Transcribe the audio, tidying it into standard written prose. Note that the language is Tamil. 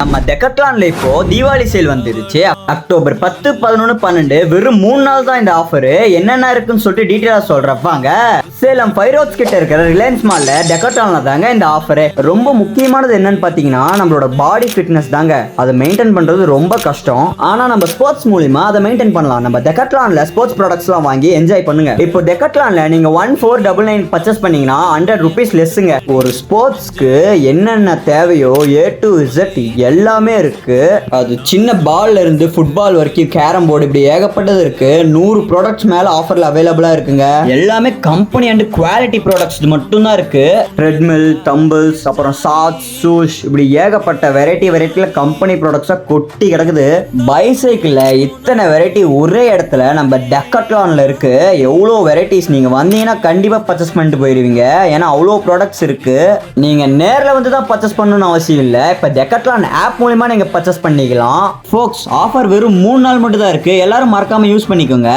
நம்ம டெக்கத்லான்ல இப்போ தீபாவளி சேல் வந்துருச்சு. அக்டோபர் 10, 11, 12 வெறும் 3 நாள் தான் இந்த ஆஃபர். என்னென்ன இருக்குன்னு சொல்லிட்டு டீட்டெயிலா சொல்றேன் வாங்க. சேலம் ஃபைரோட்ஸ் கிட்ட இருக்கிற ரிலையன்ஸ் மால்ல டெக்கத்லான்ல தாங்க இந்த ஆஃபர். ரொம்ப முக்கியமானது என்னன்னு பாத்தீங்கன்னா நம்மளோட பாடி ஃபிட்னஸ் தாங்க. அதை மெயின்டைன் பண்றது ரொம்ப கஷ்டம். ஆனா நம்ம ஸ்போர்ட்ஸ் மூலமா அதை மெயின்டைன் பண்ணலாம். நம்ம டெக்கத்லான்ல ஸ்போர்ட்ஸ் ப்ராடக்ட்ஸ்லாம் வாங்கி என்ஜாய் பண்ணுங்க. இப்போ டெக்கத்லான்ல நீங்க 1499 பர்ச்சேஸ் பண்ணீங்கன்னா 100 rupees லெஸ்ஸுங்க. ஒரு ஸ்போர்ட்ஸ்க்கு என்னென்ன தேவையோ A to Z எல்லாமே இருக்கு. அது சின்ன பால்ல இருந்து ஃபுட்பால் வரைக்கும் கேரம் போர்டு இப்படி ஏகப்பட்டது இருக்கு. 100 ப்ராடக்ட்ஸ் மேல ஆஃபர்ல அவைலபிளா இருக்குங்க. எல்லாமே கம்பெனி அண்ட் குவாலிட்டி ப்ராடக்ட்ஸ் மட்டும் தான் இருக்கு. ட்ரெட்மில், தம்பிள்ஸ், அப்புறம் சாக்ஸ், ஷூஸ் இப்படி ஏகப்பட்ட வெரைட்டில கம்பெனி ப்ராடக்ட்ஸா கொட்டி கிடக்குது. பைசைக்கிள்ல இத்தனை வெரைட்டி ஒரே இடத்துல நம்ம டெக்கத்லான்ல இருக்கு. எவ்வளோ வெரைட்டிஸ் நீங்க வந்தீங்கன்னா கண்டிப்பா பர்ச்சேஸ் பண்ணிட்டு போயிருவீங்க. ஏன்னா அவ்வளோ ப்ராடக்ட்ஸ் இருக்கு. நீங்க நேர்ல வந்து தான் பர்ச்சேஸ் பண்ணணும்னு அவசியம் இல்லை. இப்ப டெக்கத்லான் ஆப் மூலமா நீங்க பர்ச்சேஸ் பண்ணிக்கலாம். ஃபோக்ஸ் ஆஃபர் வெறும் 3 நாள் மட்டும் தான் இருக்கு. எல்லாரும் மறக்காம யூஸ் பண்ணிக்கோங்க.